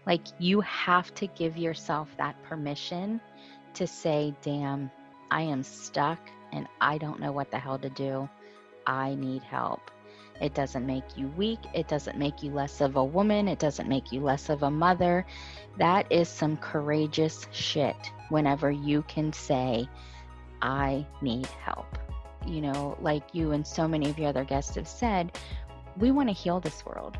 Like, you have to give yourself that permission to say, damn, I am stuck and I don't know what the hell to do. I need help. It doesn't make you weak. It doesn't make you less of a woman. It doesn't make you less of a mother. That is some courageous shit whenever you can say, I need help. You know, like you and so many of your other guests have said, we want to heal this world,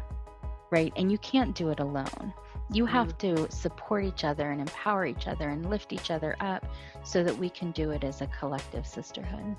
right? And you can't do it alone. You have to support each other and empower each other and lift each other up so that we can do it as a collective sisterhood.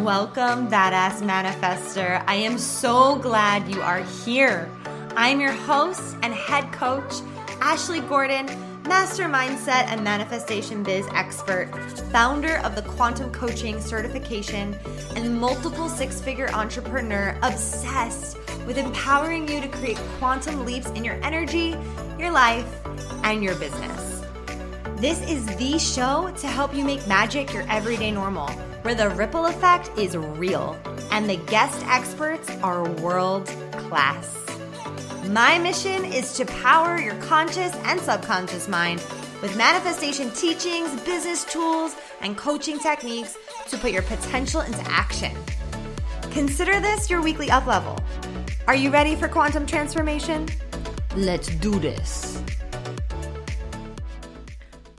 Welcome, Badass Manifester. I am so glad you are here. I'm your host and head coach, Ashley Gordon, master mindset and manifestation biz expert, founder of the quantum coaching certification, and multiple six-figure entrepreneur obsessed with empowering you to create quantum leaps in your energy, your life, and your business. This is the show to help you make magic your everyday normal, where the ripple effect is real and the guest experts are world class. My mission is to power your conscious and subconscious mind with manifestation teachings, business tools, and coaching techniques to put your potential into action. Consider this your weekly up level. Are you ready for quantum transformation? Let's do this.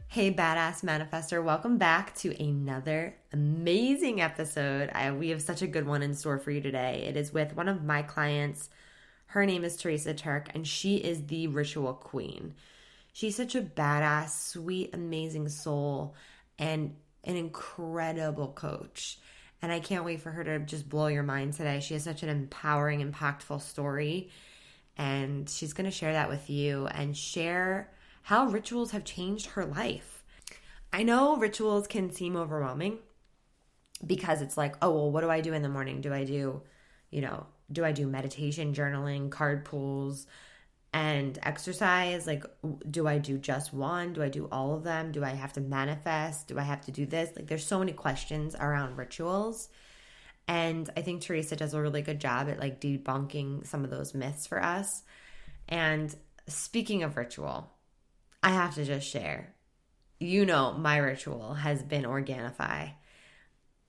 Hey, Badass Manifester. Welcome back to another amazing episode. We have such a good one in store for you today. It is with one of my clients. Her name is Theresa Tirk, and she is the ritual queen. She's such a badass, sweet, amazing soul, and an incredible coach. And I can't wait for her to just blow your mind today. She has such an empowering, impactful story, and she's going to share that with you and share how rituals have changed her life. I know rituals can seem overwhelming because it's like, oh, well, what do I do in the morning? Do I do meditation, journaling, card pulls, and exercise? Like, do I do just one? Do I do all of them? Do I have to manifest? Do I have to do this? Like, there's so many questions around rituals. And I think Theresa does a really good job at like debunking some of those myths for us. And speaking of ritual, I have to just share, my ritual has been Organifi,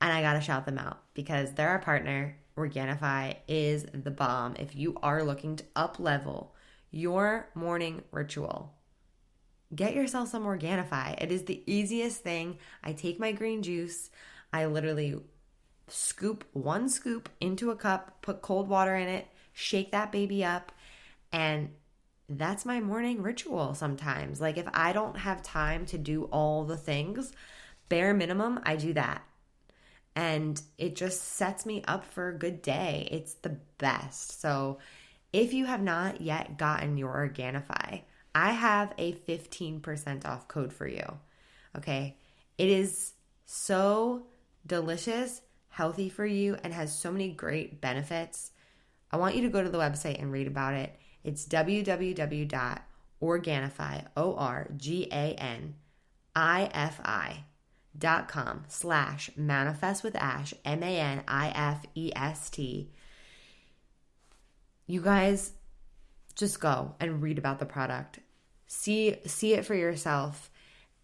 and I got to shout them out because they're our partner. Organifi is the bomb. If you are looking to up-level your morning ritual, get yourself some Organifi. It is the easiest thing. I take my green juice. I literally scoop one scoop into a cup, put cold water in it, shake that baby up, and that's my morning ritual sometimes. Like, if I don't have time to do all the things, bare minimum, I do that. And it just sets me up for a good day. It's the best. So if you have not yet gotten your Organifi, I have a 15% off code for you. Okay? It is so delicious, healthy for you, and has so many great benefits. I want you to go to the website and read about it. It's www.organifi, organifi.com/manifest-with-Ash, MANIFEST. You guys just go and read about the product. See it for yourself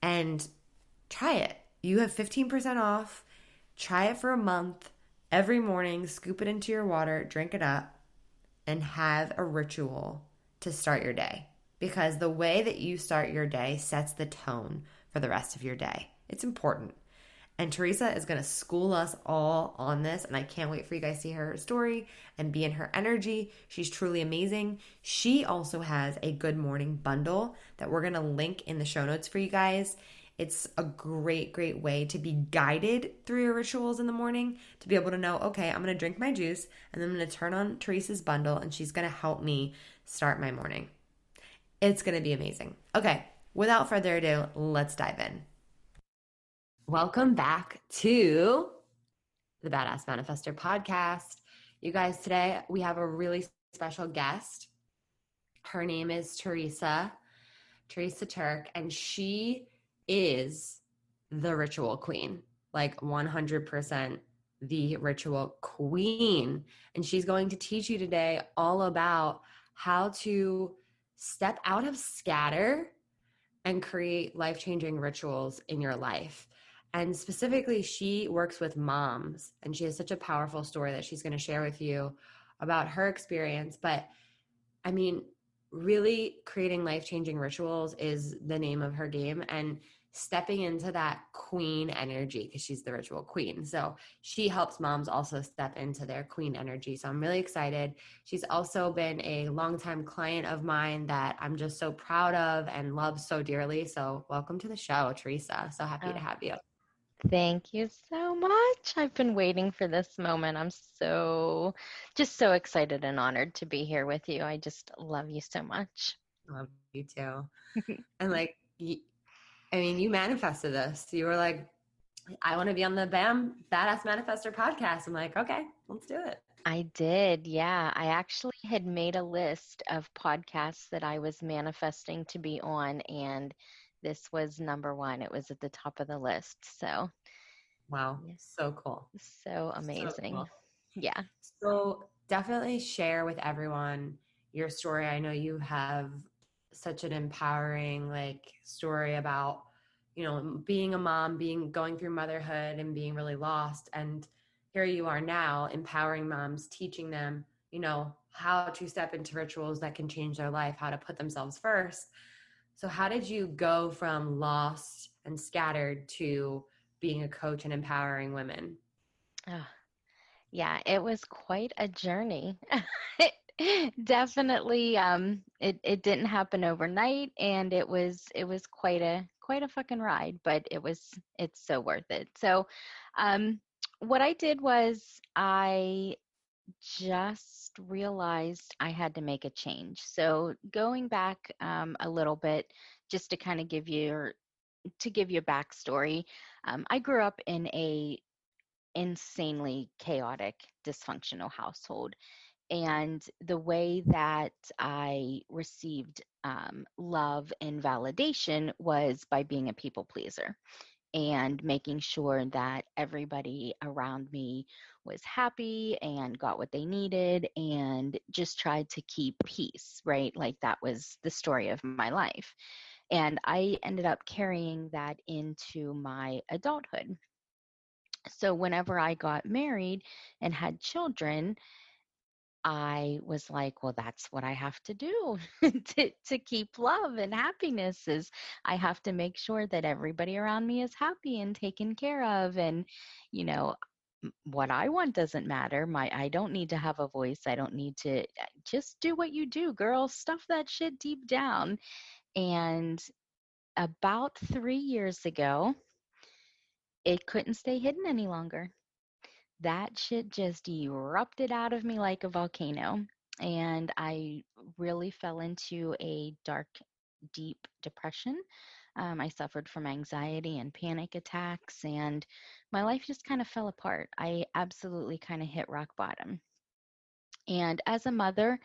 and try it. You have 15% off. Try it for a month. Every morning, scoop it into your water, drink it up, and have a ritual to start your day. Because the way that you start your day sets the tone for the rest of your day. It's important. And Theresa is going to school us all on this, and I can't wait for you guys to see her story and be in her energy. She's truly amazing. She also has a good morning bundle that we're going to link in the show notes for you guys. It's a great, great way to be guided through your rituals in the morning, to be able to know, okay, I'm going to drink my juice, and then I'm going to turn on Theresa's bundle, and she's going to help me start my morning. It's going to be amazing. Okay, without further ado, let's dive in. Welcome back to the Badass Manifester podcast. You guys, today we have a really special guest. Her name is Theresa Tirk, and she is the ritual queen, like 100%. the ritual queen. And she's going to teach you today all about how to step out of scatter and create life-changing rituals in your life. And specifically, she works with moms, and she has such a powerful story that she's going to share with you about her experience. But I mean, really creating life-changing rituals is the name of her game, and stepping into that queen energy, because she's the ritual queen. So she helps moms also step into their queen energy. So I'm really excited. She's also been a longtime client of mine that I'm just so proud of and love so dearly. So welcome to the show, Theresa. So happy to Oh, have you. thank you so much. I've been waiting for this moment. I'm just so excited and honored to be here with you. I just love you so much. Love you too. And like, I mean, you manifested this. You were like, I want to be on the BAM Badass Manifester podcast. I'm like, okay, let's do it. I did, yeah. I actually had made a list of podcasts that I was manifesting to be on, and this was number one. It was at the top of the list. So, Wow, yeah, so cool. so So amazing. cool. Yeah. So definitely share with everyone your story. I know you have such an empowering like story about, being a mom, being going through motherhood and being really lost. And here you are now empowering moms, teaching them, how to step into rituals that can change their life, how to put themselves first. So how did you go from lost and scattered to being a coach and empowering women? Oh, yeah, it was quite a journey. Definitely, it didn't happen overnight, and it was quite a fucking ride, but it's so worth it. So, um, what I did was I just realized I had to make a change. So going back a little bit, just to kind of give you a backstory, I grew up in a insanely chaotic, dysfunctional household. And the way that I received love and validation was by being a people pleaser and making sure that everybody around me was happy and got what they needed and just tried to keep peace, right? Like that was the story of my life. And I ended up carrying that into my adulthood. So whenever I got married and had children, I was like, well, that's what I have to do to keep love and happiness is I have to make sure that everybody around me is happy and taken care of. And, you know, what I want doesn't matter. I don't need to have a voice. I don't need to just do what you do, girl. Stuff that shit deep down. And about 3 years ago, it couldn't stay hidden any longer. That shit just erupted out of me like a volcano. And I really fell into a dark, deep depression. I suffered from anxiety and panic attacks, and my life just kind of fell apart. I absolutely kind of hit rock bottom. And as a mother,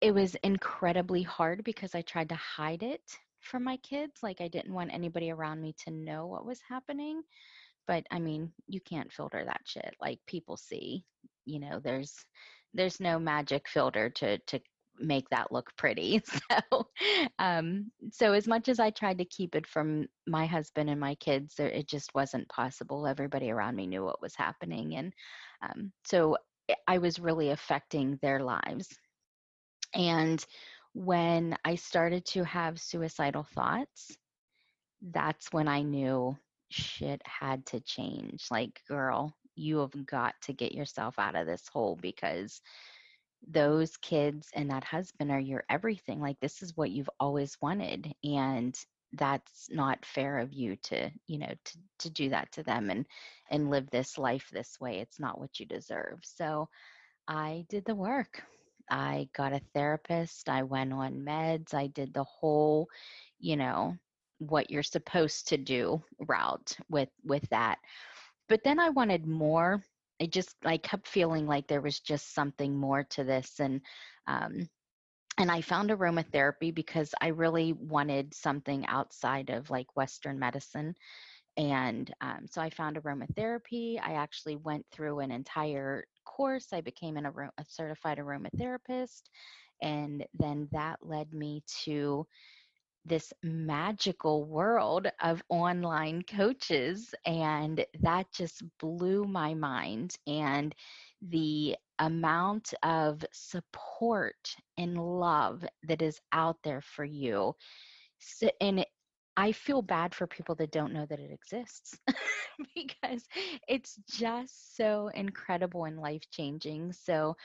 it was incredibly hard because I tried to hide it from my kids. Like, I didn't want anybody around me to know what was happening. But I mean, you can't filter that shit. Like people see, there's no magic filter to make that look pretty. So as much as I tried to keep it from my husband and my kids, it just wasn't possible. Everybody around me knew what was happening, and so I was really affecting their lives. And when I started to have suicidal thoughts, that's when I knew shit had to change. Like, girl, you have got to get yourself out of this hole because those kids and that husband are your everything. Like, this is what you've always wanted. And that's not fair of you to do that to them and live this life this way. It's not what you deserve. So I did the work. I got a therapist. I went on meds. I did the whole, you know, what you're supposed to do route with that. But then I wanted more. I kept feeling like there was just something more to this, um, and I found aromatherapy because I really wanted something outside of like Western medicine And so I found aromatherapy. I actually went through an entire course. I became a certified aromatherapist. And then that led me to this magical world of online coaches. And that just blew my mind. And the amount of support and love that is out there for you. So, and I feel bad for people that don't know that it exists because it's just so incredible and life changing. So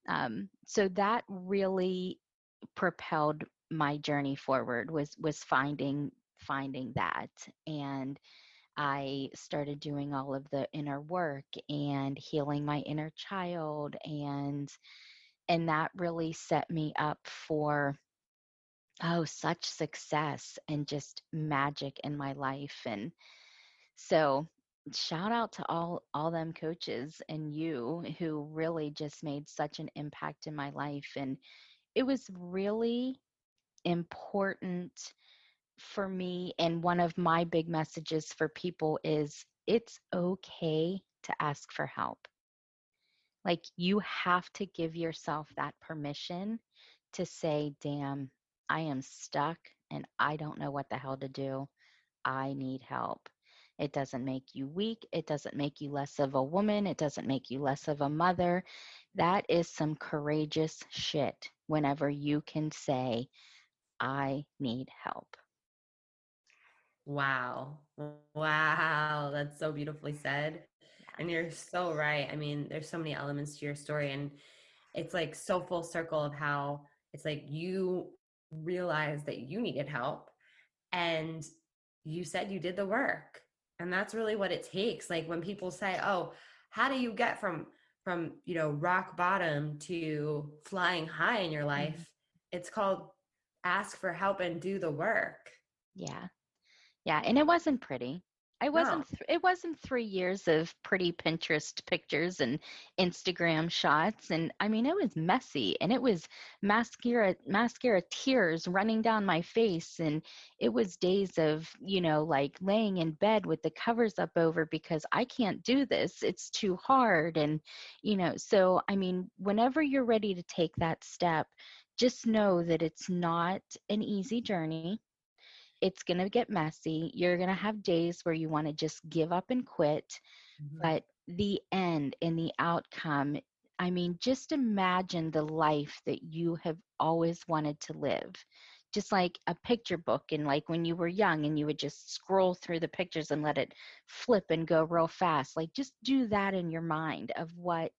that really propelled my journey forward was finding that. And I started doing all of the inner work and healing my inner child, and that really set me up for such success and just magic in my life. And so shout out to all them coaches and you who really just made such an impact in my life. And it was really important for me, and one of my big messages for people is it's okay to ask for help. Like, you have to give yourself that permission to say, damn, I am stuck and I don't know what the hell to do. I need help. It doesn't make you weak. It doesn't make you less of a woman. It doesn't make you less of a mother. That is some courageous shit whenever you can say, I need help. Wow. Wow. That's so beautifully said. And Yes. you're so right. I mean, there's so many elements to your story, and it's like so full circle of how it's like you realized that you needed help, and you said you did the work. And that's really what it takes. Like when people say, "Oh, how do you get from rock bottom to flying high in your Mhm. life?" It's called ask for help and do the work. Yeah. Yeah, and it wasn't pretty. No. It wasn't 3 years of pretty Pinterest pictures and Instagram shots. And I mean, it was messy, and it was mascara tears running down my face. And it was days of, like laying in bed with the covers up over because I can't do this. It's too hard. And so I mean, whenever you're ready to take that step, just know that it's not an easy journey. It's going to get messy. You're going to have days where you want to just give up and quit. Mhm. But the end and the outcome, I mean, just imagine the life that you have always wanted to live. Just like a picture book, and like when you were young and you would just scroll through the pictures and let it flip and go real fast. Like, just do that in your mind of what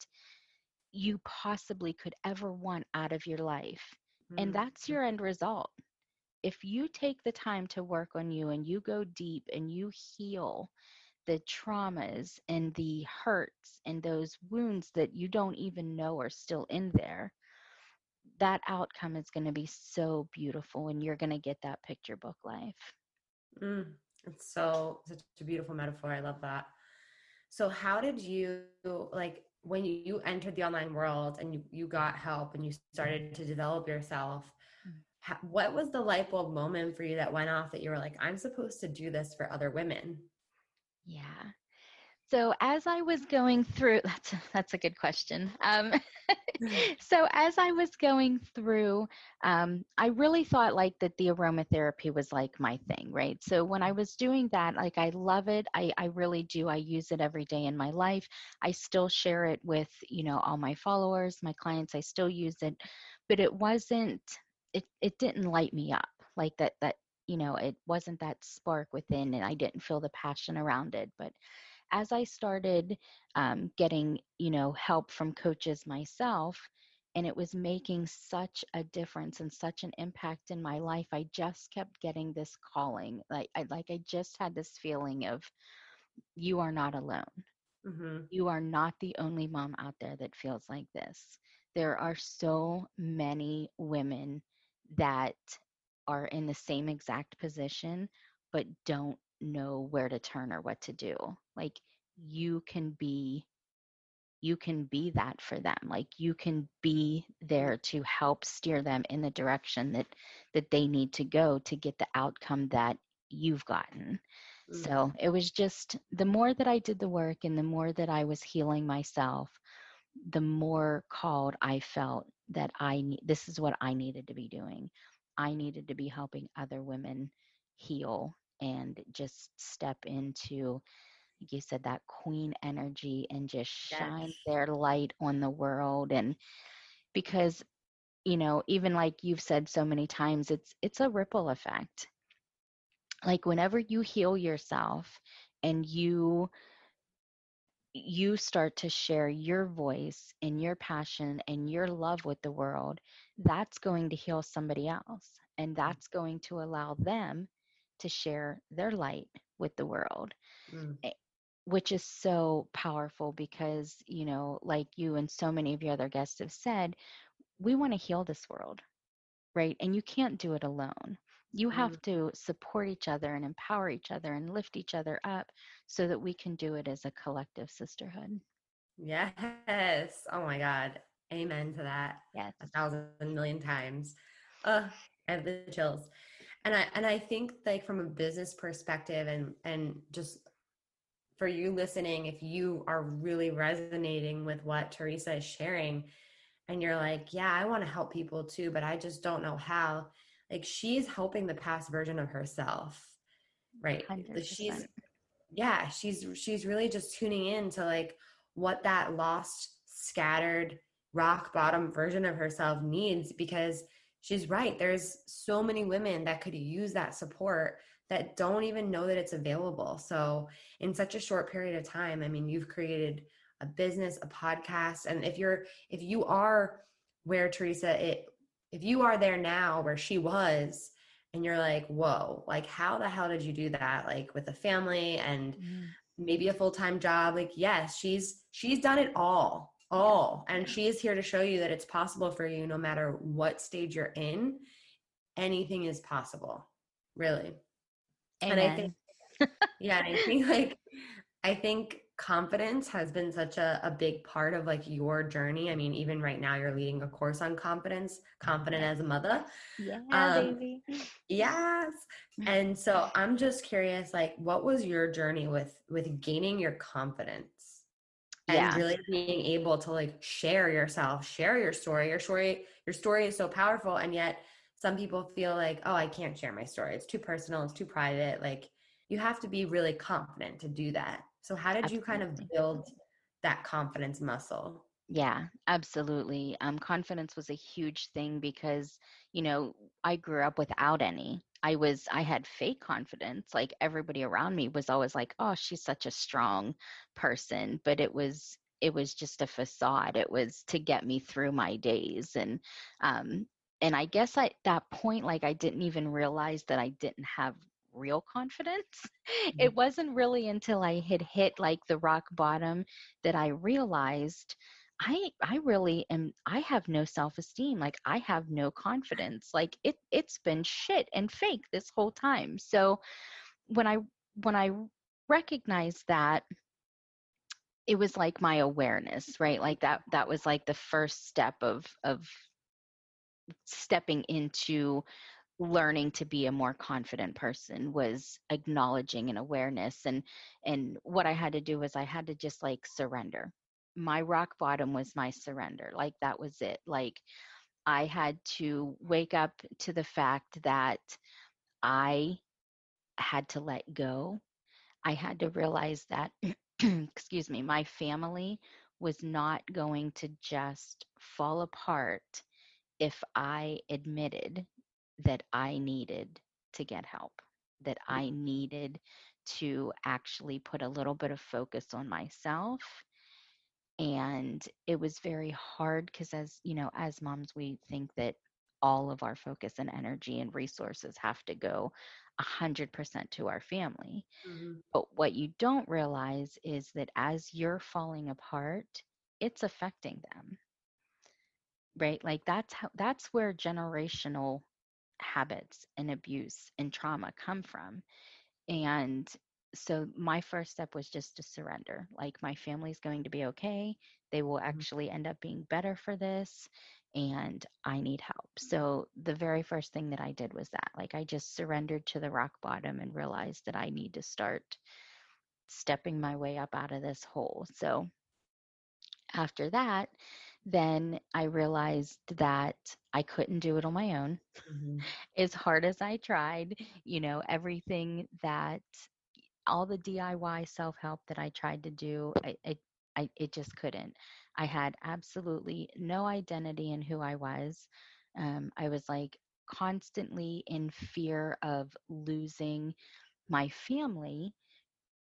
you possibly could ever want out of your life. And Mhm. that's your end result. If you take the time to work on you and you go deep and you heal the traumas and the hurts and those wounds that you don't even know are still in there, that outcome is going to be so beautiful, and you're going to get that picture book life. Mm. It's such a beautiful metaphor. I love that. So how did you, like when you entered the online world and you got help and you started to develop yourself, Mm. what was the light bulb moment for you that went off that you were like, I'm supposed to do this for other women? Yeah. So as I was going through, that's a good question. So as I was going through, I really thought like that the aromatherapy was like my thing, right? So when I was doing that, like I love it. I really do. I use it every day in my life. I still share it with, all my followers, my clients. I still use it, but it didn't light me up like that, it wasn't that spark within, and I didn't feel the passion around it. But as I started getting, help from coaches myself, and it was making such a difference and such an impact in my life, I just kept getting this calling. I just had this feeling of, you are not alone. Mm-hmm. You are not the only mom out there that feels like this. There are so many women that are in the same exact position, but don't know where to turn or what to do. Like, you can be you can be that for them. Like, you can be there to help steer them in the direction that they need to go to get the outcome that you've gotten. Mm. So it was just the more that I did the work and the more that I was healing myself, the more called I felt that this is what I needed to be doing. I needed to be helping other women heal and just step into, like you said, that queen energy and just shine Yes. their light on the world. And because, even like you've said so many times, it's a ripple effect. Like whenever you heal yourself and you start to share your voice and your passion and your love with the world, that's going to heal somebody else. And that's going to allow them to share their light with the world, Mm. eh, which is so powerful because, like you and so many of your other guests have said, we want to heal this world, right? And you can't do it alone. You Mm. have to support each other and empower each other and lift each other up so that we can do it as a collective sisterhood. Yes. Oh my God. Amen to that. Yes. 1,000,000,000 times. I have the chills. And I think like from a business perspective and just for you listening, if you are really resonating with what Theresa is sharing and you're like, yeah, I want to help people too, but I just don't know how. Like she's helping the past version of herself, right? She's 100%. yeah, she's really just tuning in to like what that lost, scattered, rock bottom version of herself needs because she's right. There's so many women that could use that support that don't even know that it's available. So, in such a short period of time, I mean, you've created a business, a podcast, and if you are where if you are there now where she was, and you're like, whoa, like how the hell did you do that? Like with a family and Mm, maybe a full-time job. Like, yes, she's done it yeah. all. And she is here to show you that it's possible for you no matter what stage you're in. Anything is possible, really. And I think, Amen. yeah, and I think like I think confidence has been such a big part of like your journey. I mean, even right now you're leading a course on confidence, confident Yes. as a mother. Yeah, Um, baby. Yes. And so I'm just curious, like, what was your journey with gaining your confidence and Yeah. really being able to like share yourself, share your story. Your story is so powerful. And yet some people feel like, oh, I can't share my story. It's too personal, it's too private. Like you have to be really confident to do that. So how did you kind of Absolutely. build that confidence muscle? Yeah, absolutely. Confidence was a huge thing because, I grew up without any. I had fake confidence. Like everybody around me was always like, "Oh, she's such a strong person," but it was just a facade. It was to get me through my days, um, and I guess at that point, like I didn't even realize that I didn't have real confidence. It wasn't really until I had hit like the rock bottom that I realized I really am. I have no self-esteem. Like I have no confidence. Like it's been shit and fake this whole time. So when I recognized that, it was like my awareness, right? Like that was like the first step of stepping into learning to be a more confident person, was acknowledging an awareness. And what I had to do was I had to just like surrender. My rock bottom was my surrender. Like that was it. Like I had to wake up to the fact that I had to let go. I had to realize that excuse me, my family was not going to just fall apart if I admitted that I needed to get help, that I needed to actually put a little bit of focus on myself. And it was very hard because, as moms, we think that all of our focus and energy and resources have to go 100% to our family. Mhm. But what you don't realize is that as you're falling apart, it's affecting them, right? Like that's where generational habits and abuse and trauma come from. And so my first step was just to surrender. Like my family's going to be okay. They will Mhm. actually end up being better for this. and I need help. So the very first thing that I did was that, like, I just surrendered to the rock bottom and realized that I need to start stepping my way up out of this hole. So after that, then I realized that I couldn't do it on my own. Mm-hmm. As hard as I tried, everything that all the DIY self help that I tried to do, it just couldn't. I had absolutely no identity in who I was. I was like constantly in fear of losing my family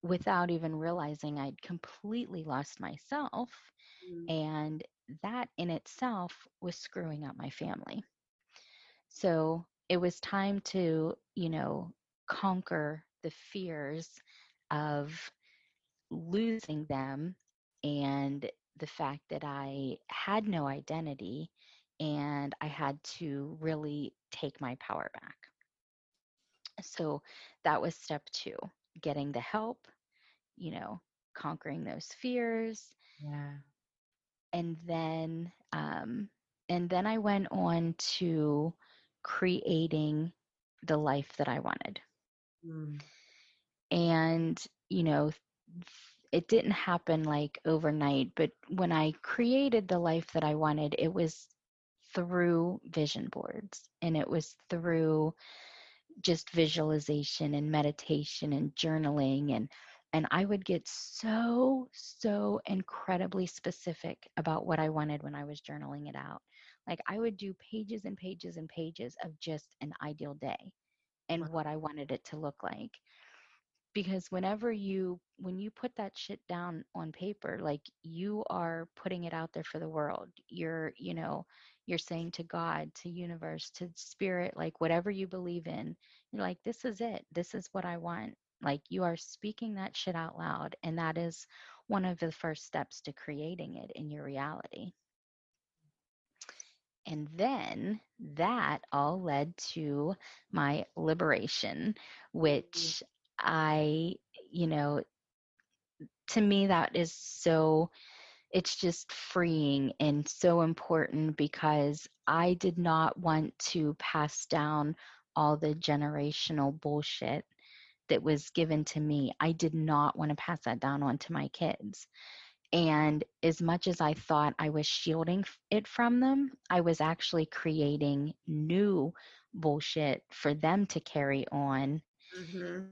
without even realizing I'd completely lost myself. And that in itself was screwing up my family. So it was time to, conquer the fears of losing them and the fact that I had no identity, and I had to really take my power back. So that was step two, getting the help, you know, conquering those fears. Yeah. And then I went on to creating the life that I wanted. Mm. And, it didn't happen like overnight, but when I created the life that I wanted, it was through vision boards, and it was through just visualization and meditation and journaling, and I would get so incredibly specific about what I wanted when I was journaling it out. Like, I would do pages and pages and pages of just an ideal day and Wow. what I wanted it to look like. Because when you put that shit down on paper, like, you are putting it out there for the world. You're saying to God, to universe, to spirit, like, whatever you believe in, you're like, this is it, this is what I want. Like, you are speaking that shit out loud, and that is one of the first steps to creating it in your reality. And then that all led to my liberation, Mhm. which I, you know, to me, that is so, it's just freeing and so important, because I did not want to pass down all the generational bullshit that was given to me. I did not want to pass that down onto my kids. And as much as I thought I was shielding it from them, I was actually creating new bullshit for them to carry on. Mhm.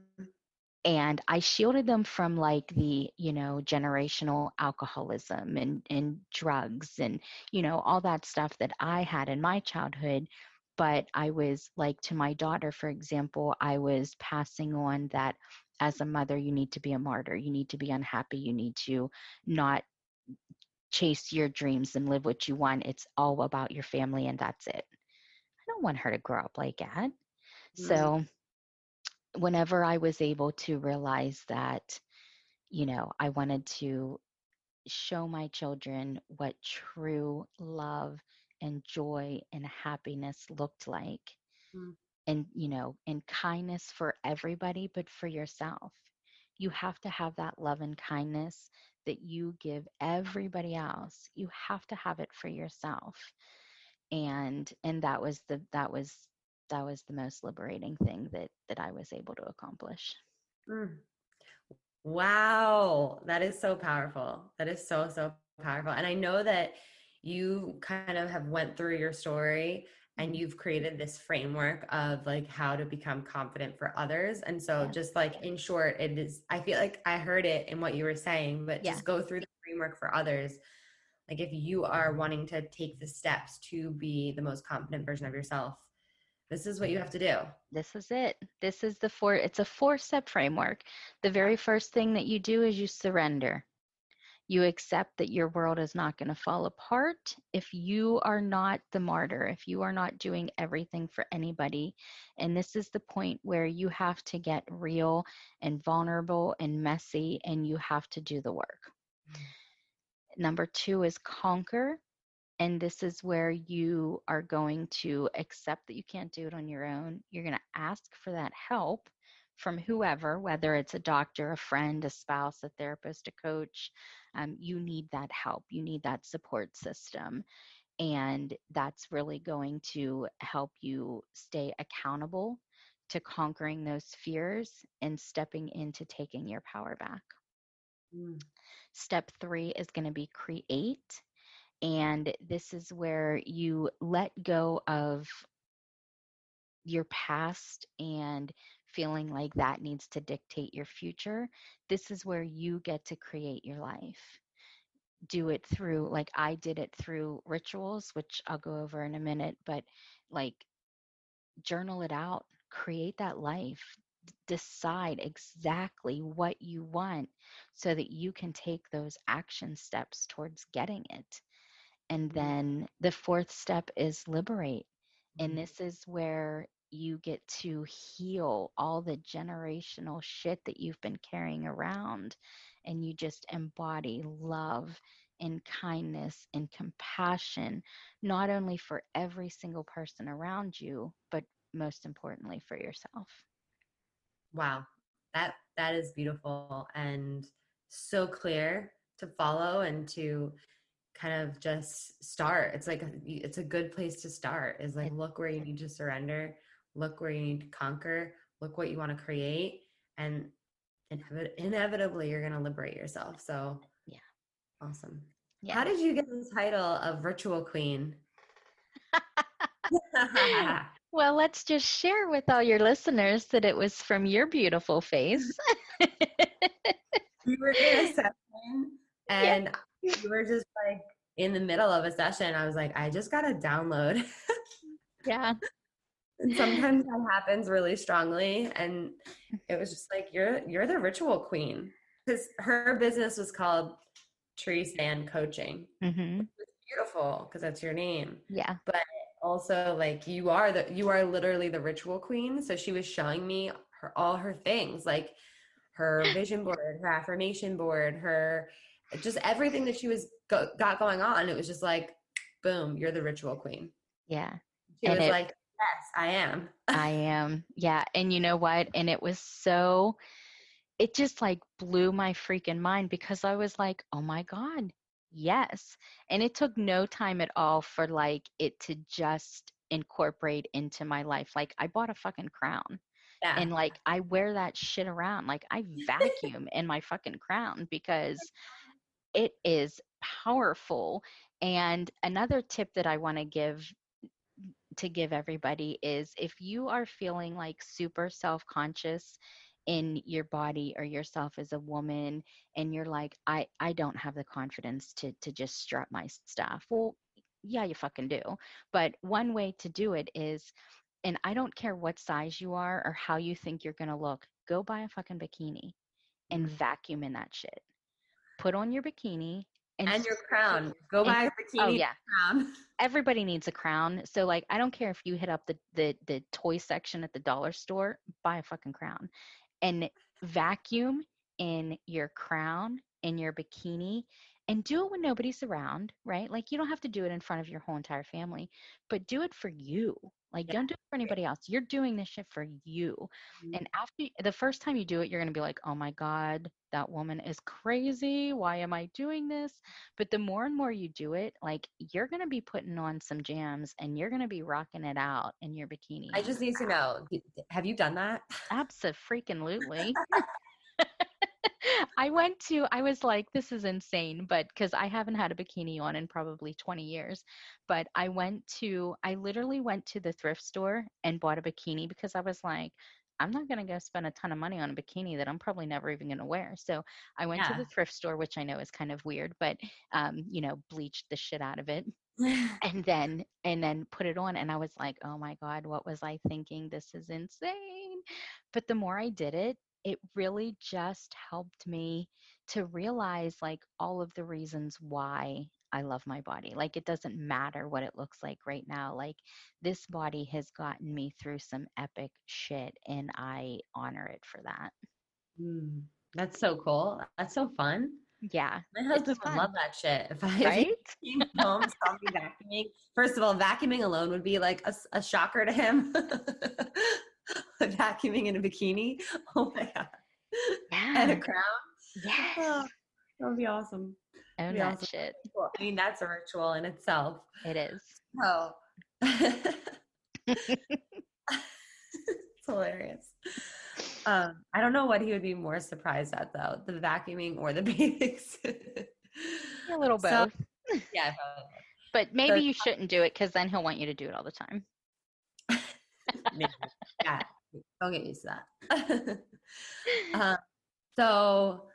And I shielded them from, like, the, generational alcoholism and drugs and, all that stuff that I had in my childhood. But I was like, to my daughter, for example, I was passing on that as a mother, you need to be a martyr. You need to be unhappy. You need to not chase your dreams and live what you want. It's all about your family, and that's it. I don't want her to grow up like that. Mhm. So whenever I was able to realize that, I wanted to show my children what true love and joy and happiness looked like, Mhm. and, and kindness for everybody, but for yourself. You have to have that love and kindness that you give everybody else. You have to have it for yourself. And that was the most liberating thing that I was able to accomplish. Mm. Wow, that is so powerful. That is so, so powerful. And I know that you kind of have went through your story and Mhm. you've created this framework of like how to become confident for others. And so Yeah. just like in short, it is, I feel like I heard it in what you were saying, but Yeah. just go through the framework for others. Like if you are wanting to take the steps to be the most confident version of yourself, this is what you have to do. This is it. This is it's a four-step framework. The very first thing that you do is you surrender. You accept that your world is not going to fall apart if you are not the martyr, if you are not doing everything for anybody. And this is the point where you have to get real and vulnerable and messy, and you have to do the work. Number two is conquer. And this is where you are going to accept that you can't do it on your own. You're going to ask for that help from whoever, whether it's a doctor, a friend, a spouse, a therapist, a coach. You need that help. You need that support system. And that's really going to help you stay accountable to conquering those fears and stepping into taking your power back. Mm. Step 3 is going to be create. And this is where you let go of your past and feeling like that needs to dictate your future. This is where you get to create your life. Do it through, like I did it through rituals, which I'll go over in a minute, but like journal it out, create that life, decide exactly what you want so that you can take those action steps towards getting it. And Mm. then the fourth step is liberate. And Mm. this is where you get to heal all the generational shit that you've been carrying around. And you just embody love and kindness and compassion, not only for every single person around you, but most importantly for yourself. Wow. That is beautiful and so clear to follow and to kind of just start. It's like it's a good place to start. Is like It, look where you need to surrender, look where you need to conquer, look what you want to create, and inevitably you're going to liberate yourself. So yeah. awesome. How Yeah. did you get the title of Ritual Queen? Well, let's just share with all your listeners that it was from your beautiful face. We were in a session Yeah. and you were just like in the middle of a session. I was like, I just got to download. Yeah. And sometimes that happens really strongly. And it was just like, you're the ritual queen. Because her business was called Theresa Coaching. Hmm. It's beautiful because that's your name. Yeah. But also like you are literally the ritual queen. So she was showing me all her things, like her vision board, her affirmation board, her just everything that she was got going on. It was just like, boom, you're the ritual queen. Yeah. She And was like, yes, I am. I am. Yeah. And you know what? And it just like blew my freaking mind because I was like, oh my God, yes. And it took no time at all for like it to just incorporate into my life. Like I bought a fucking crown. Yeah. And like I wear that shit around. Like I vacuum in my fucking crown because it is powerful. And another tip that I want to give everybody is if you are feeling like super self-conscious in your body or yourself as a woman and you're like I don't have the confidence to just strut my stuff. Well, yeah, you fucking do. But one way to do it is, and I don't care what size you are or how you think you're going to look, go buy a fucking bikini and Mm. vacuum in that shit. Put on your bikini and And your crown. Go and buy a oh bikini yeah, crown. everybody needs a crown. So like I don't care if you hit up the toy section at the dollar store, buy a fucking crown and vacuum in your crown, in your bikini, and do it when nobody's around, right? Like you don't have to do it in front of your whole entire family, but do it for you. Like Yeah. don't do it for anybody else. You're doing this shit for you. Mm. And after the first time you do it, you're going to be like, "Oh my God, that woman is crazy. Why am I doing this?" But the more and more you do it, like you're going to be putting on some jams and you're going to be rocking it out in your bikini I and just your need to know, have you done that? Abso-freaking-lutely. I was like, this is insane, but because I haven't had a bikini on in probably 20 years. But I literally went to the thrift store and bought a bikini because I was like, I'm not going to go spend a ton of money on a bikini that I'm probably never even going to wear. So I went to Yeah. the thrift store, which I know is kind of weird, but, bleached the shit out of it and then put it on and I was like, "Oh my God, what was I thinking? This is insane." But the more I did it, it really just helped me to realize like all of the reasons why I love my body. Like it doesn't matter what it looks like right now. Like this body has gotten me through some epic shit and I honor it for that. Mm. That's so cool. That's so fun. Yeah, My it's husband would fun, love that shit. If he right? came home, saw me vacuuming. First of all, vacuuming alone would be like a shocker to him. Vacuuming in a bikini. Oh my God. And a Yeah. crown. Yes. Oh, that would be awesome. Own We that also, shit. well, I mean, that's a ritual in itself. It is. So it's hilarious. I don't know what he would be more surprised at though, the vacuuming or the bathing. A little So both. yeah, probably. But maybe So you shouldn't do it because then he'll want you to do it all the time. maybe. Yeah, don't get used to that. um, so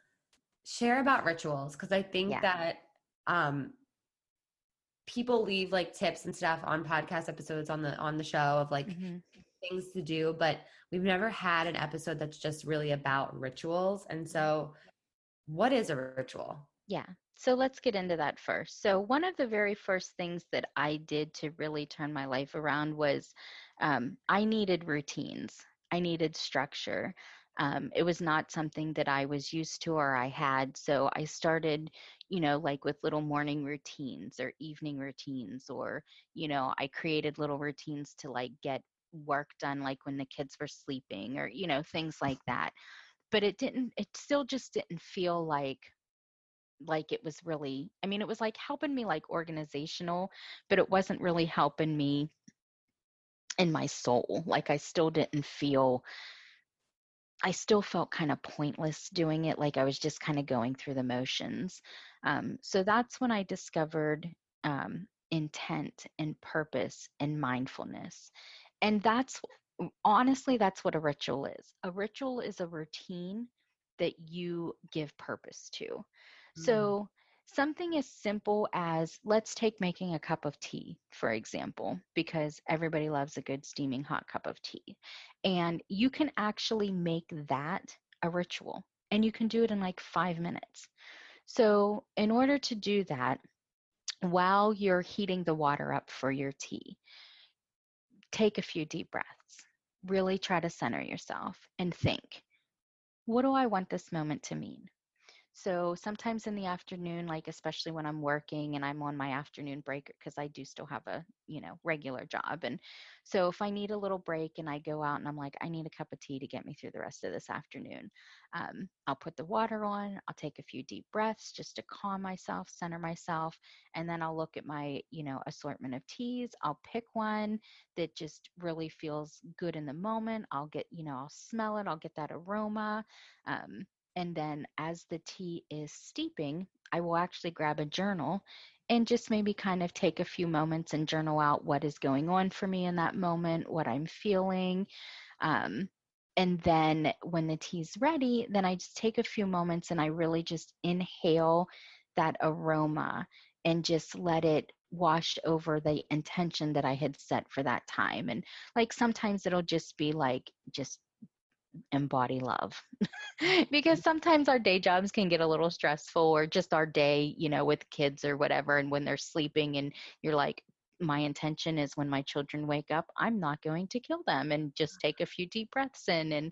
share about rituals because I think Yeah. that um, people leave like tips and stuff on podcast episodes on the show of like Hmm. things to do, but we've never had an episode that's just really about rituals. And so, what is a ritual? Yeah. So let's get into that first. So, one of the very first things that I did to really turn my life around was I needed routines, I needed structure. It was not something that I was used to or I had. So, I started, like with little morning routines or evening routines, or, I created little routines to like get work done, like when the kids were sleeping or, things like that. But it still just didn't feel like it was really, I mean, it was like helping me like organizational, but it wasn't really helping me in my soul. Like I still felt kind of pointless doing it. Like I was just kind of going through the motions. So that's when I discovered intent and purpose and mindfulness. And that's honestly, that's what a ritual is. A ritual is a routine that you give purpose to. Mm. So something as simple as let's take making a cup of tea, for example, because everybody loves a good steaming hot cup of tea. And you can actually make that a ritual and you can do it in like 5 minutes. So, in order to do that, while you're heating the water up for your tea, take a few deep breaths. Really try to center yourself and think, what do I want this moment to mean? So sometimes in the afternoon, like especially when I'm working and I'm on my afternoon break, because I do still have a, regular job. And so if I need a little break and I go out and I'm like, I need a cup of tea to get me through the rest of this afternoon, I'll put the water on, I'll take a few deep breaths just to calm myself, center myself, and then I'll look at my, assortment of teas. I'll pick one that just really feels good in the moment. I'll get, I'll smell it, I'll get that aroma. Um, and then as the tea is steeping, I will actually grab a journal and just maybe kind of take a few moments and journal out what is going on for me in that moment, what I'm feeling. Um, and then when the tea's ready, then I just take a few moments and I really just inhale that aroma and just let it wash over the intention that I had set for that time. And like sometimes it'll just be like, just embody love. Because sometimes our day jobs can get a little stressful or just our day, with kids or whatever. And when they're sleeping and you're like, my intention is when my children wake up, I'm not going to kill them and just take a few deep breaths in. And,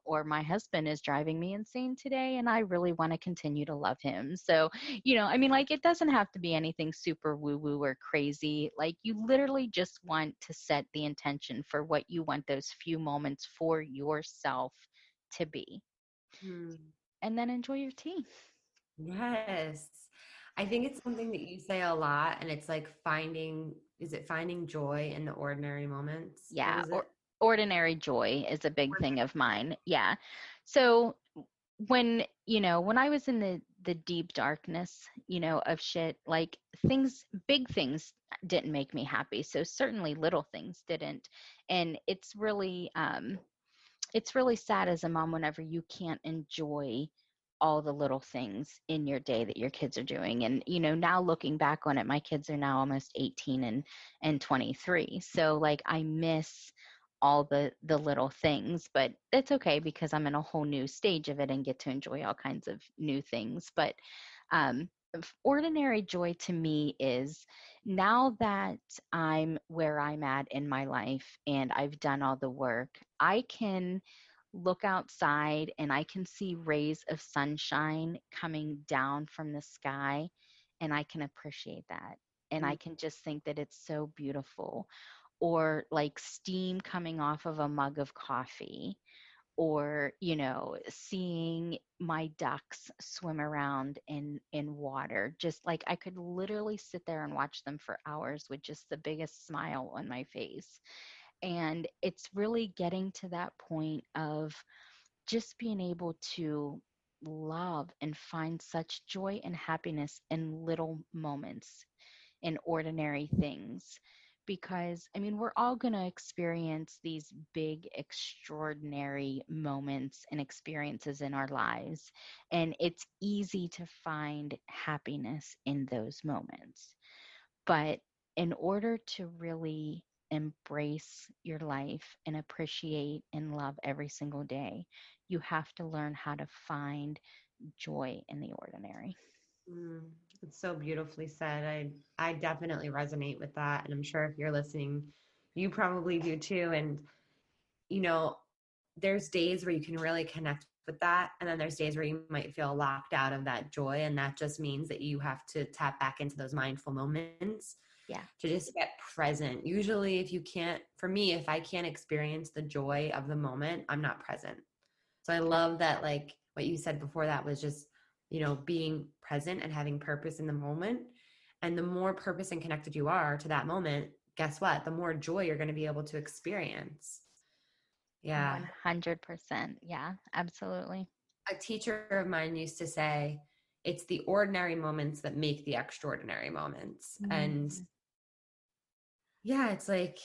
or my husband is driving me insane today and I really want to continue to love him. So, I mean, like it doesn't have to be anything super woo woo or crazy. Like you literally just want to set the intention for what you want those few moments for yourself to be, Hmm. and then enjoy your tea. Yes. I think it's something that you say a lot, and it's like is it finding joy in the ordinary moments? What Yeah, is or it? ordinary joy is a big thing of mine. Yeah. So when I was in the deep darkness, of shit, like big things didn't make me happy. So certainly little things didn't. And it's really sad as a mom whenever you can't enjoy all the little things in your day that your kids are doing. And now looking back on it, my kids are now almost 18 and 23, so like I miss all the little things, but it's okay because I'm in a whole new stage of it and get to enjoy all kinds of new things. But um ordinary joy to me is now that I'm where I'm at in my life and I've done all the work, I can look outside and I can see rays of sunshine coming down from the sky, and I can appreciate that. And I Mm. can just think that it's so beautiful. Or like steam coming off of a mug of coffee, or, seeing my ducks swim around in water. Just like I could literally sit there and watch them for hours with just the biggest smile on my face. And it's really getting to that point of just being able to love and find such joy and happiness in little moments, in ordinary things. Because, I mean, we're all going to experience these big, extraordinary moments and experiences in our lives. And it's easy to find happiness in those moments. But in order to really embrace your life and appreciate and love every single day, you have to learn how to find joy in the ordinary. Mm, it's so beautifully said. I definitely resonate with that, and I'm sure if you're listening, you probably do too. And you know, there's days where you can really connect with that, and then there's days where you might feel locked out of that joy, and that just means that you have to tap back into those mindful moments Yeah. to just get present. Usually, if you can't, for me, if I can't experience the joy of the moment, I'm not present. So I love that, like what you said before, that was just, being present and having purpose in the moment. And the more purpose and connected you are to that moment, guess what? The more joy you're going to be able to experience. Yeah. 100%. Yeah, absolutely. A teacher of mine used to say, it's the ordinary moments that make the extraordinary moments. And Mhm. yeah, it's like,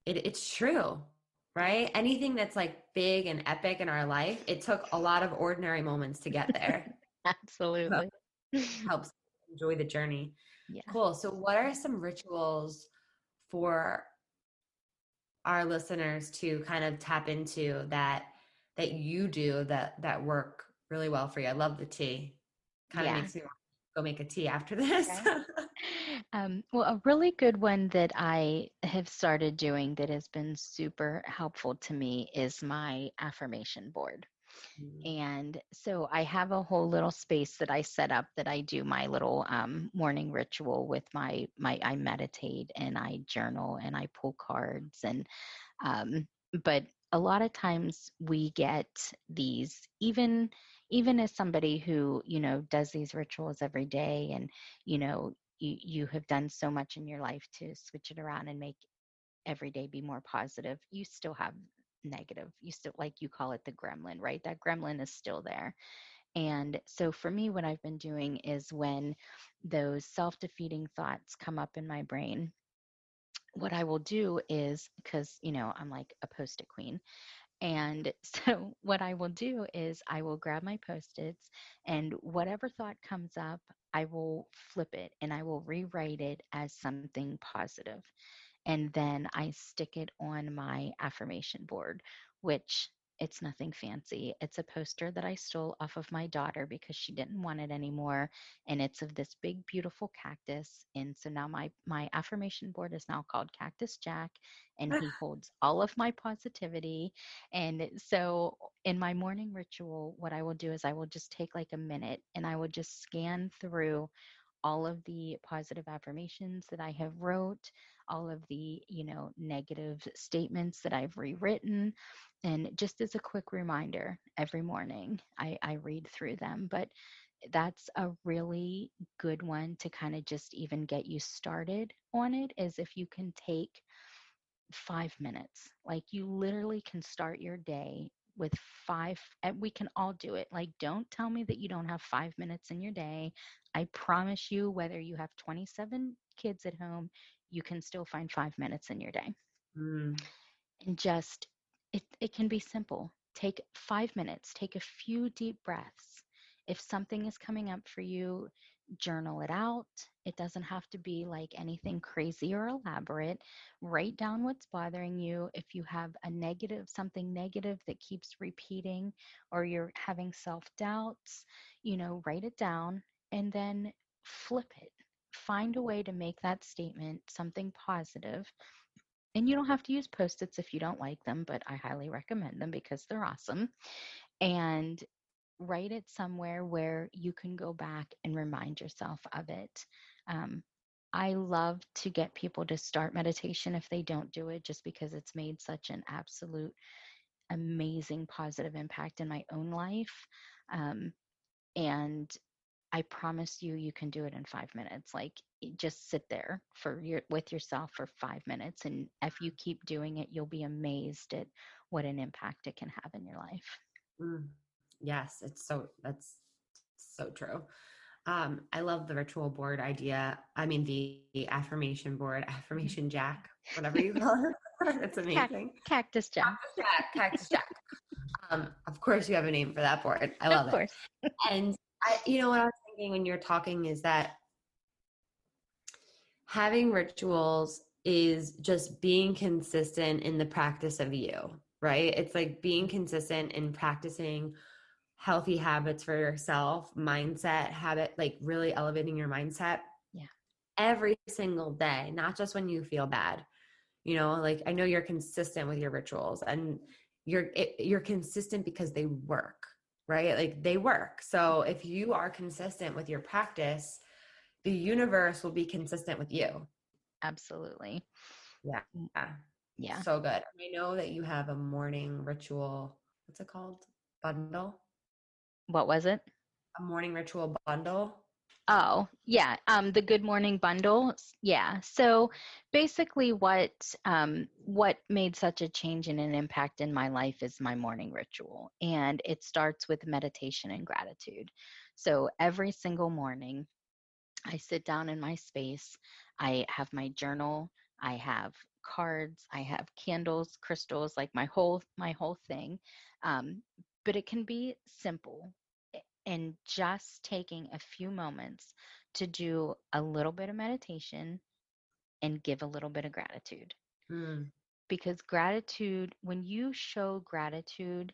it's true, right? Anything that's like big and epic in our life, it took a lot of ordinary moments to get there. But Absolutely. helps enjoy the journey. Yeah. Cool. So what are some rituals for our listeners to kind of tap into that you do that work really well for you? I love the tea. Kind of Yeah. makes me want to go make a tea after this. Right. Well, a really good one that I have started doing that has been super helpful to me is my affirmation board. Mm. And so I have a whole little space that I set up that I do my little morning ritual with I meditate and I journal and I pull cards and um, but a lot of times we get these, even as somebody who does these rituals every day, and you have done so much in your life to switch it around and make every day be more positive, you still have negative. You still, like you call it, the gremlin, right? That gremlin is still there. And so for me, what I've been doing is when those self-defeating thoughts come up in my brain, what I will do is, because I'm like a post-it queen, and so what I will do is I will grab my post-its, and whatever thought comes up, I will flip it and I will rewrite it as something positive. And then I stick it on my affirmation board, which, it's nothing fancy. It's a poster that I stole off of my daughter because she didn't want it anymore. And it's of this big, beautiful cactus. And so now my affirmation board is now called Cactus Jack, and he holds all of my positivity. And so in my morning ritual, what I will do is I will just take like a minute and I will just scan through all of the positive affirmations that I have wrote, all of the, negative statements that I've rewritten. And just as a quick reminder, every morning I read through them. But that's a really good one to kind of just even get you started on it, is if you can take 5 minutes. Like, you literally can start your day with five, and we can all do it. Like, don't tell me that you don't have 5 minutes in your day. I promise you, whether you have 27 kids at home, you can still find 5 minutes in your day. Mm. And just, it can be simple. Take 5 minutes, take a few deep breaths. If something is coming up for you, journal it out. It doesn't have to be like anything crazy or elaborate. Write down what's bothering you. If you have a negative, something negative that keeps repeating, or you're having self-doubts, write it down and then flip it. Find a way to make that statement something positive. And you don't have to use post-its if you don't like them, but I highly recommend them because they're awesome. And write it somewhere where you can go back and remind yourself of it. Um, I love to get people to start meditation if they don't do it, just because it's made such an absolute amazing positive impact in my own life. Um, and I promise you, you can do it in 5 minutes. Like, just sit there with yourself for 5 minutes. And if you keep doing it, you'll be amazed at what an impact it can have in your life. Mm. Yes, that's so true. I love the ritual board idea. I mean, the affirmation board, Mhm. affirmation jack, whatever you call it. That's amazing. Cactus Jack. Cactus jack. Of course, you have a name for that board. I Of love it. course. And what I was thinking when you're talking is that having rituals is just being consistent in the practice of you, right? It's like being consistent in practicing healthy habits for yourself, mindset, habit, like really elevating your mindset Yeah, every single day, not just when you feel bad. Like I know you're consistent with your rituals and you're consistent because they work, right? Like they work. So if you are consistent with your practice, the universe will be consistent with you. absolutely. Yeah. Yeah. So good. I know that you have a morning ritual. What's it called? Bundle? What was it? A morning ritual bundle? Oh, yeah. The Good Morning Bundle. Yeah. So basically what made such a change and an impact in my life is my morning ritual. And it starts with meditation and gratitude. So every single morning I sit down in my space. I have my journal. I have cards. I have candles, crystals, like my whole thing. Um, but it can be simple, and just taking a few moments to do a little bit of meditation and give a little bit of gratitude. Mm, Because gratitude, when you show gratitude,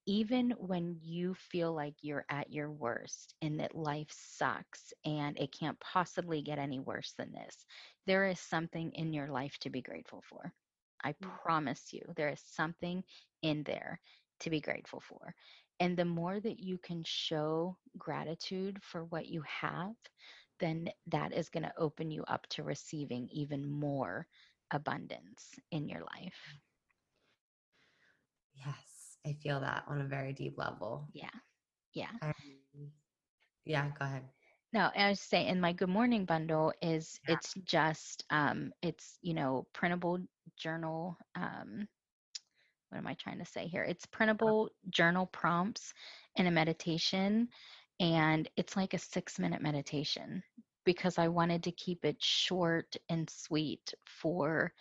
even when you feel like you're at your worst and that life sucks and it can't possibly get any worse than this, there is something in your life to be grateful for. I promise you, there is something in there to be grateful for. And the more that you can show gratitude for what you have, then that is going to open you up to receiving even more abundance in your life. yes, I feel that on a very deep level. Yeah. Yeah. And yeah, go ahead. No, I was saying in my Good Morning bundle is it's just it's printable journal. What am I trying to say here? It's printable journal prompts and a meditation, and it's like a 6-minute meditation because I wanted to keep it short and sweet for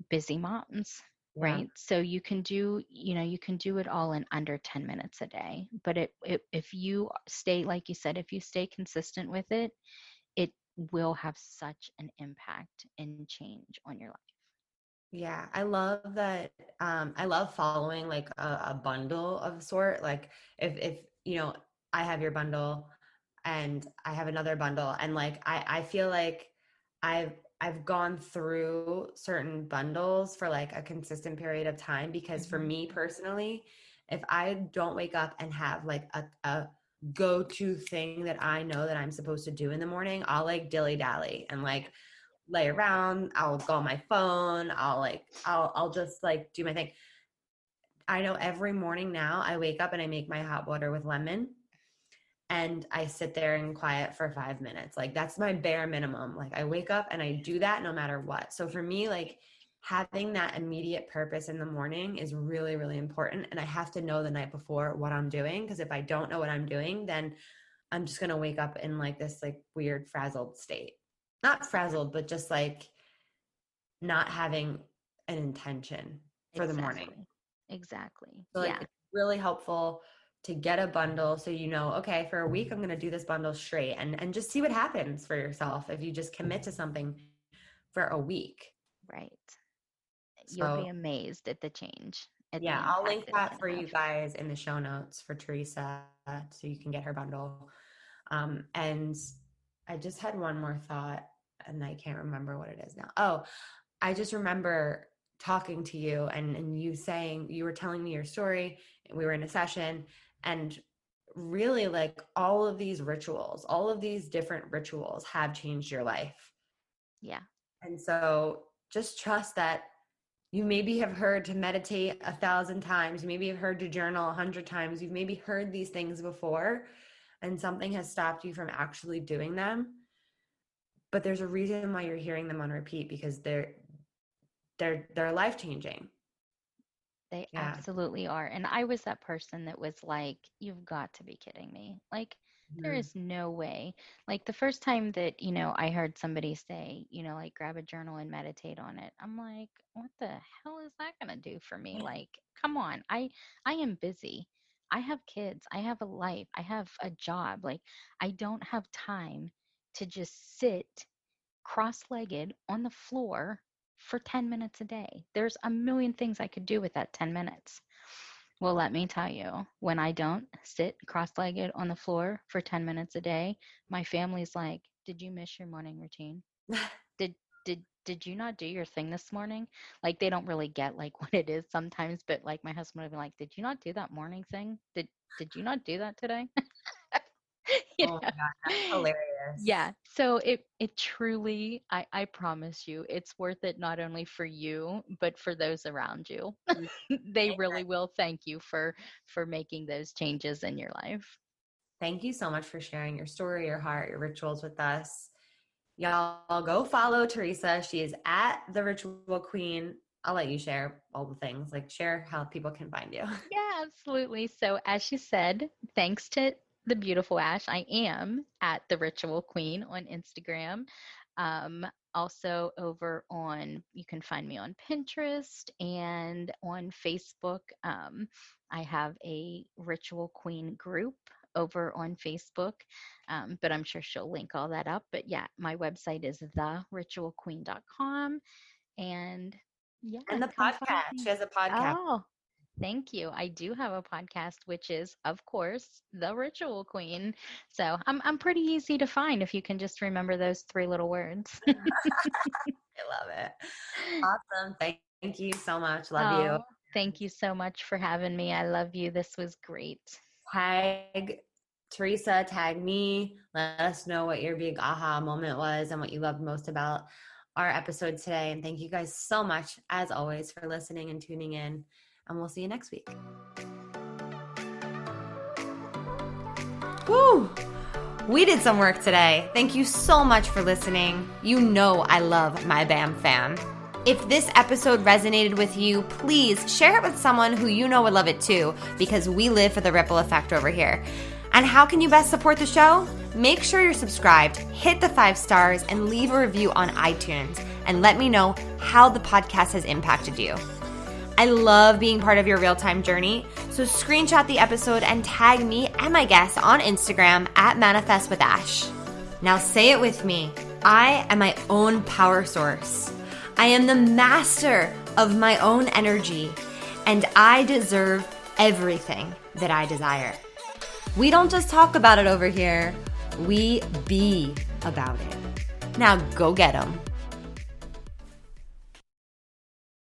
busy moms, Yeah. right? So you can do it all in under 10 minutes a day. But if you stay, like you said, if you stay consistent with it, it will have such an impact and change on your life. Yeah, I love that. I love following like a bundle of sort. Like if I have your bundle and I have another bundle, and like I feel like I've gone through certain bundles for like a consistent period of time because for Hmm. me personally, if I don't wake up and have like a go-to thing that I know that I'm supposed to do in the morning, I'll like dilly-dally and like lay around. I'll go on my phone. I'll just like do my thing. I know every morning now I wake up and I make my hot water with lemon and I sit there in quiet for 5 minutes. Like that's my bare minimum. Like I wake up and I do that no matter what. So for me, like having that immediate purpose in the morning is really, really important. And I have to know the night before what I'm doing. Because if I don't know what I'm doing, then I'm just gonna wake up in like this like weird frazzled state. Not frazzled, but just like not having an intention for the morning. Exactly. Exactly. So like Yeah. it's really helpful to get a bundle so you know, okay, for a week I'm going to do this bundle straight and just see what happens for yourself if you just commit to something for a week. Right. You'll be So amazed at the change, at the yeah, I'll impact link that it that can for have. you guys in the show notes for Theresa so you can get her bundle. And I just had one more thought and I can't remember what it is now. Oh, I just remember talking to you and you saying you were telling me your story. We were in a session and really like all of these rituals, all of these different rituals have changed your life. Yeah. And so just trust that You maybe have heard to meditate 1,000 times. You maybe have heard to journal 100 times. You've maybe heard these things before and something has stopped you from actually doing them. But there's a reason why you're hearing them on repeat, because they're life-changing. They Yeah. absolutely are. And I was that person that was like, you've got to be kidding me. Like, there Mhm. is no way. Like, the first time that, I heard somebody say, like, grab a journal and meditate on it, I'm like, what the hell is that going to do for me? Like, come on. I am busy. I have kids. I have a life. I have a job. Like, I don't have time to just sit cross-legged on the floor for 10 minutes a day. There's a million things I could do with that 10 minutes. Well, let me tell you, when I don't sit cross-legged on the floor for 10 minutes a day, my family's like, "Did you miss your morning routine? Did did you not do your thing this morning?" Like, they don't really get like what it is sometimes, but like my husband would be like, "Did you not do that morning thing? Did you not do that today?" you Oh know? my God, that's hilarious. Yeah. So it truly, I promise you, it's worth it not only for you, but for those around you. Mm. They really will thank you for making those changes in your life. Thank you so much for sharing your story, your heart, your rituals with us. Y'all go follow Theresa. She is at the Ritual Queen. I'll let you share all the things, like share how people can find you. Yeah, absolutely. So, as she said, thanks to the beautiful Ash, I am at the Ritual Queen on Instagram. Um, Also, over on, you can find me on Pinterest and on Facebook. I have a Ritual Queen group over on Facebook, but I'm sure she'll link all that up. But yeah, my website is theritualqueen.com. And yeah, And the come find podcast. She me. has a podcast. Oh, thank you. I do have a podcast, which is, of course, The Ritual Queen. So I'm pretty easy to find if you can just remember those three little words. I love it. Awesome. Thank you so much. Love you. Oh, thank you so much for having me. I love you. This was great. Tag Theresa, tag me. Let us know what your big aha moment was and what you loved most about our episode today. And thank you guys so much, as always, for listening and tuning in. And we'll see you next week. Woo! We did some work today. Thank you so much for listening. You know I love my BAM fam. If this episode resonated with you, please share it with someone who you know would love it too, because we live for the ripple effect over here. And how can you best support the show? Make sure you're subscribed, hit the 5 stars, and leave a review on iTunes, and let me know how the podcast has impacted you. I love being part of your real-time journey, so screenshot the episode and tag me and my guests on Instagram at ManifestWithAsh. Now say it with me. I am my own power source. I am the master of my own energy, and I deserve everything that I desire. We don't just talk about it over here, we be about it. Now go get 'em.